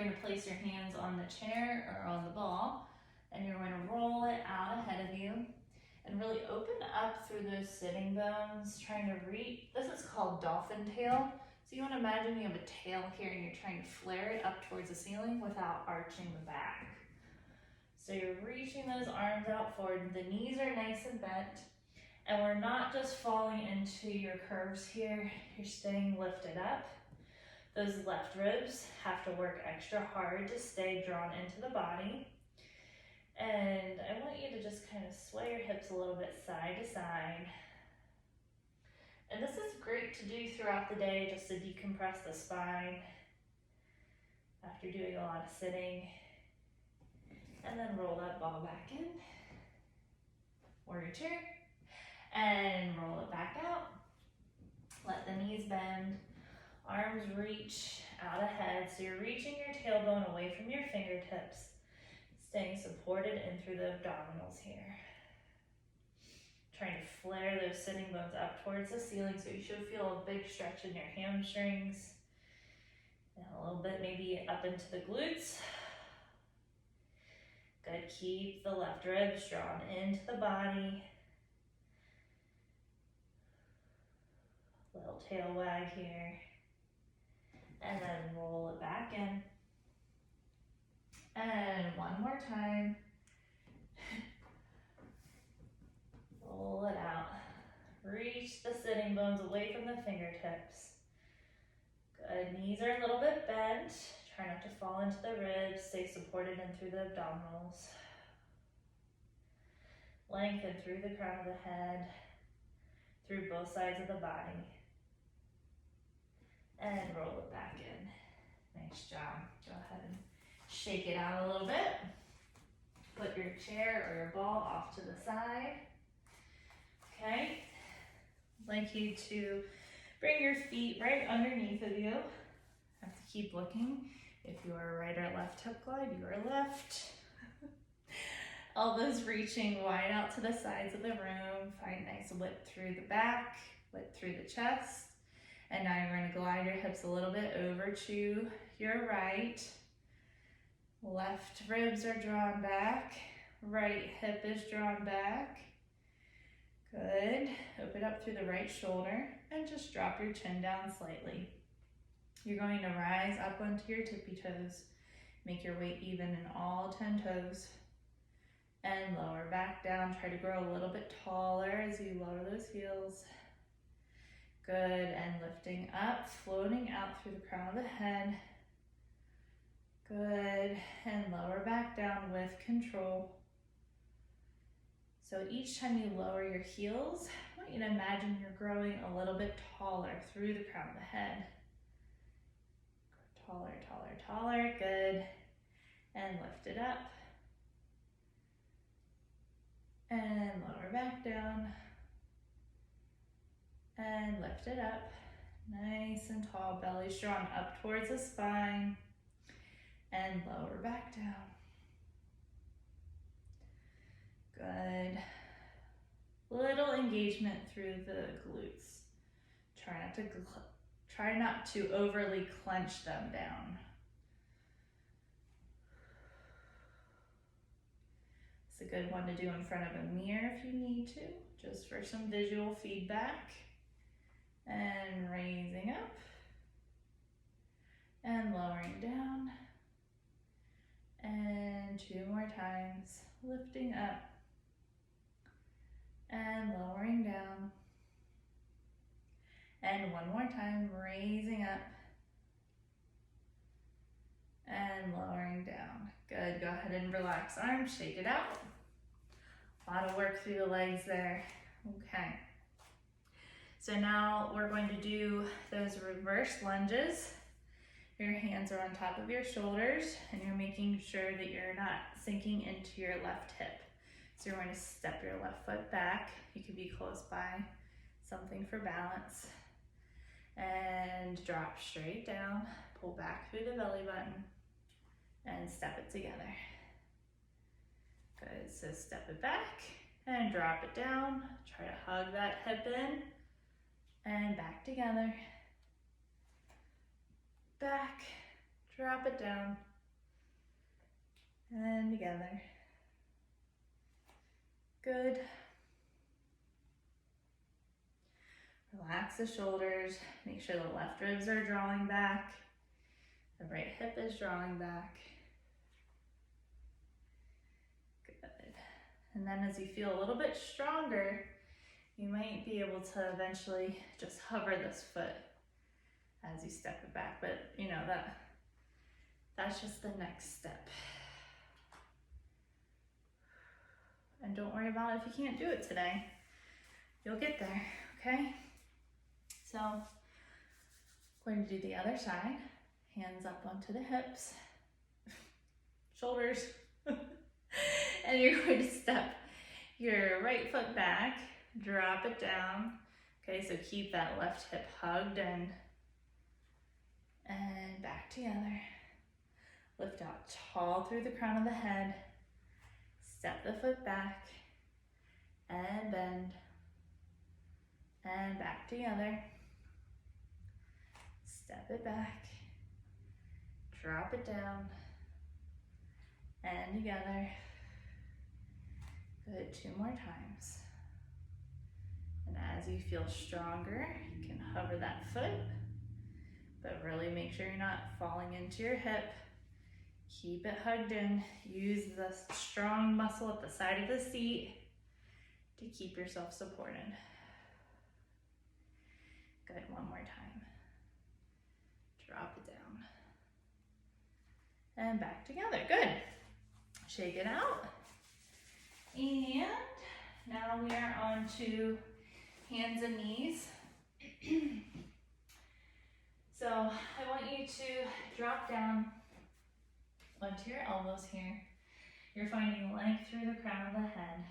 you're going to place your hands on the chair or on the ball, and you're going to roll it out ahead of you and really open up through those sitting bones, trying to reach. This is called dolphin tail. So you want to imagine you have a tail here and you're trying to flare it up towards the ceiling without arching the back. So you're reaching those arms out forward. The knees are nice and bent. And we're not just falling into your curves here. You're staying lifted up. Those left ribs have to work extra hard to stay drawn into the body. And I want you to just kind of sway your hips a little bit side to side. And this is great to do throughout the day just to decompress the spine after doing a lot of sitting. And then roll that ball back in, warrior chair, and roll it back out. Let the knees bend, arms reach out ahead, so you're reaching your tailbone away from your fingertips, staying supported in through the abdominals here. Trying to flare those sitting bones up towards the ceiling, so you should feel a big stretch in your hamstrings, and a little bit maybe up into the glutes. Good, keep the left ribs drawn into the body. Little tail wag here. And then roll it back in. And one more time. Roll it out. Reach the sitting bones away from the fingertips. Good, knees are a little bit bent. Try not to fall into the ribs. Stay supported in through the abdominals. Lengthen through the crown of the head, through both sides of the body. And roll it back in. Nice job. Go ahead and shake it out a little bit. Put your chair or your ball off to the side. Okay. I'd like you to bring your feet right underneath of you. Have to keep looking. If you are right or left hip glide, you are left. Elbows reaching wide out to the sides of the room. Find nice width through the back, width through the chest. And now you're going to glide your hips a little bit over to your right. Left ribs are drawn back. Right hip is drawn back. Good. Open up through the right shoulder and just drop your chin down slightly. You're going to rise up onto your tippy toes. Make your weight even in all 10 toes. And lower back down. Try to grow a little bit taller as you lower those heels. Good, and lifting up, floating out through the crown of the head. Good, and lower back down with control. So each time you lower your heels, I want you to imagine you're growing a little bit taller through the crown of the head. Taller, taller, taller, good. And lift it up. And lower back down. And lift it up. Nice and tall, belly strong up towards the spine. And lower back down. Good. Little engagement through the glutes. Try not to overly clench them down. It's a good one to do in front of a mirror if you need to, just for some visual feedback. And raising up. And lowering down. And 2 more times. Lifting up. And lowering down. And 1 more time, raising up. And lowering down. Good, go ahead and relax arms, shake it out. A lot of work through the legs there. Okay. So now we're going to do those reverse lunges. Your hands are on top of your shoulders and you're making sure that you're not sinking into your left hip. So you're going to step your left foot back. You could be close by something for balance. And drop straight down, pull back through the belly button and step it together. Good, so step it back and drop it down. Try to hug that hip in and back together. Back, drop it down, and together. Good. Relax the shoulders. Make sure the left ribs are drawing back. The right hip is drawing back. Good. And then as you feel a little bit stronger, you might be able to eventually just hover this foot as you step it back. But you know, that's just the next step. And don't worry about it if you can't do it today. You'll get there, okay? So, going to do the other side. Hands up onto the hips, shoulders, and you're going to step your right foot back, drop it down. Okay, so keep that left hip hugged and back together. Lift out tall through the crown of the head. Step the foot back and bend and back together. Step it back, drop it down and together. Good, 2 more times. And as you feel stronger, you can hover that foot, but really make sure you're not falling into your hip. Keep it hugged in. Use the strong muscle at the side of the seat to keep yourself supported. Good, 1 more time. Drop it down. And back together, good. Shake it out. And now we are on to hands and knees. So I want you to drop down onto your elbows here. You're finding length through the crown of the head.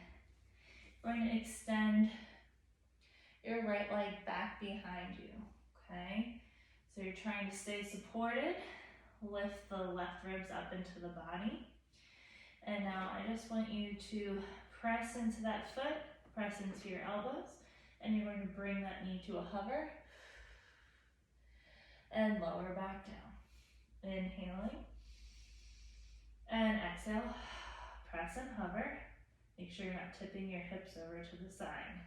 We're going to extend your right leg back behind you, okay? So you're trying to stay supported. Lift the left ribs up into the body. And now I just want you to press into that foot, press into your elbows, and you're going to bring that knee to a hover and lower back down. Inhaling. And exhale, press and hover. Make sure you're not tipping your hips over to the side.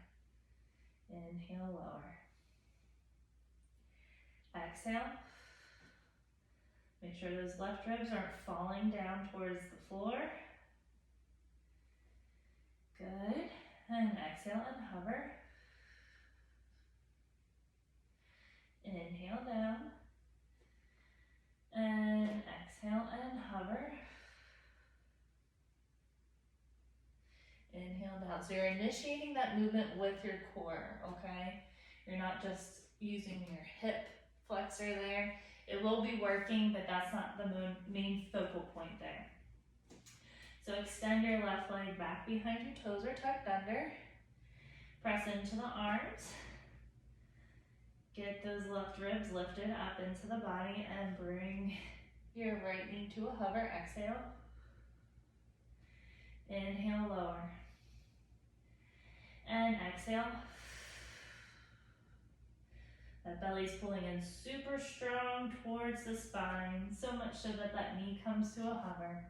Inhale, lower. Exhale. Make sure those left ribs aren't falling down towards the floor. Good. And exhale and hover. Inhale down. And exhale and hover. Inhale down. So you're initiating that movement with your core, okay? You're not just using your hip flexor there. It will be working, but that's not the main focal point there. So extend your left leg back behind your toes or tucked under. Press into the arms. Get those left ribs lifted up into the body and bring your right knee to a hover. Exhale. Inhale, lower. And exhale. That belly's pulling in super strong towards the spine, so much so that that knee comes to a hover.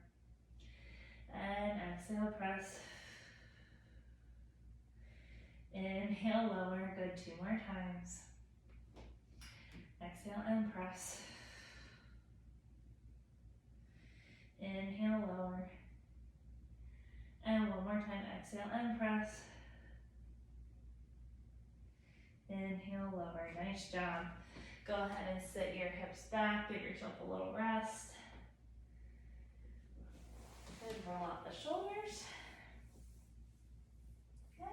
And exhale, press. Inhale, lower. Good, 2 more times. Exhale and press. Inhale, lower. And 1 more time, exhale and press. Inhale, lower. Nice job. Go ahead and sit your hips back, give yourself a little rest. Good, roll out the shoulders. Okay,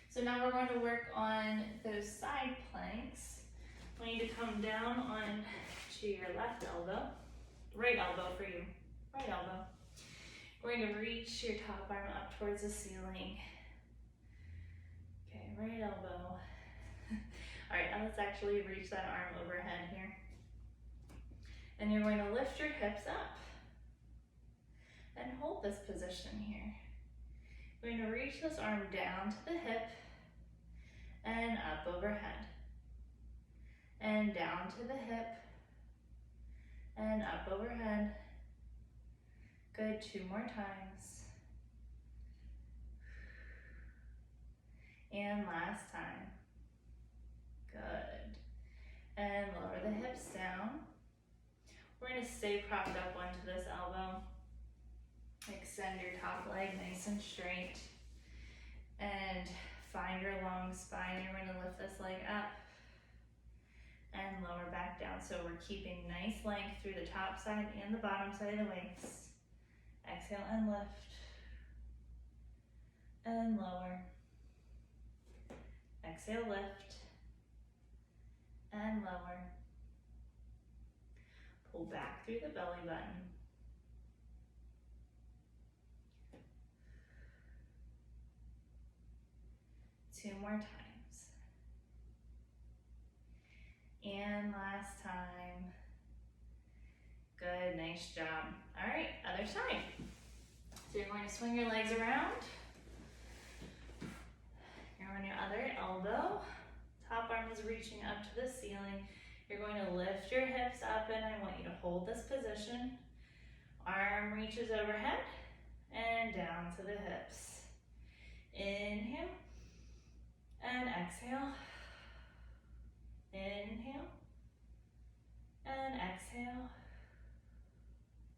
so now we're going to work on those side planks. I want you to come down on to your left elbow, right elbow for you, right elbow. We're going to reach your top arm up towards the ceiling. Okay, right elbow. All right, now let's actually reach that arm overhead here. And you're going to lift your hips up and hold this position here. We're going to reach this arm down to the hip and up overhead. And down to the hip and up overhead. Good, 2 more times. And last time. Good. And lower the hips down. We're gonna stay propped up onto this elbow. Extend your top leg nice and straight. And find your long spine. You're gonna lift this leg up and lower back down. So we're keeping nice length through the top side and the bottom side of the waist. Exhale and lift. And lower. Exhale, lift. And lower. Pull back through the belly button. Two more times. And last time. Good, nice job. All right, other side. So you're going to swing your legs around. You're on your other elbow. Top arm is reaching up to the ceiling. You're going to lift your hips up and I want you to hold this position. Arm reaches overhead and down to the hips. Inhale and exhale. Inhale and exhale.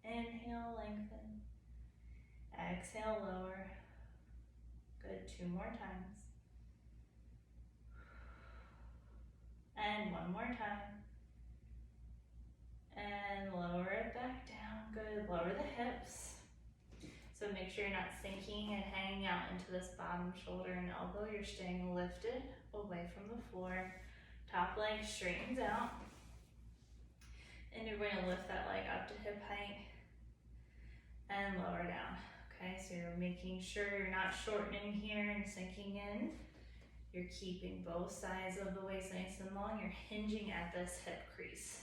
Inhale, lengthen. Exhale, lower. Good, 2 more times. And 1 more time. And lower it back down. Good, lower the hips. So make sure you're not sinking and hanging out into this bottom shoulder and elbow. You're staying lifted away from the floor. Top leg straightens out. And you're going to lift that leg up to hip height and lower down. Okay, so you're making sure you're not shortening here and sinking in. You're keeping both sides of the waist nice and long. You're hinging at this hip crease.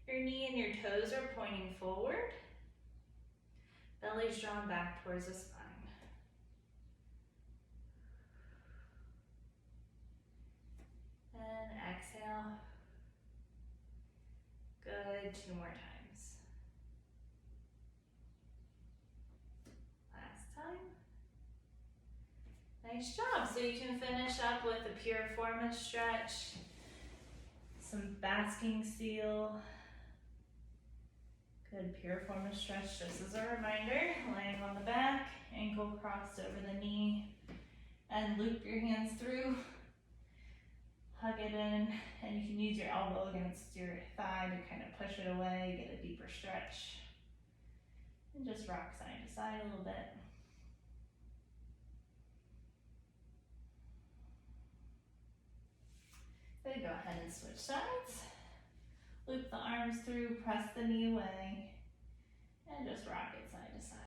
Your knee and your toes are pointing forward. Belly's drawn back towards the spine. And exhale. Good, 2 more times. Last time. Nice job. So you can finish up with a piriformis stretch, some basking seal. Good, piriformis stretch just as a reminder. Laying on the back, ankle crossed over the knee, and loop your hands through. Hug it in, and you can use your elbow against your thigh to kind of push it away, get a deeper stretch. And just rock side to side a little bit. Good, go ahead and switch sides. Loop the arms through, press the knee away, and just rock it side to side.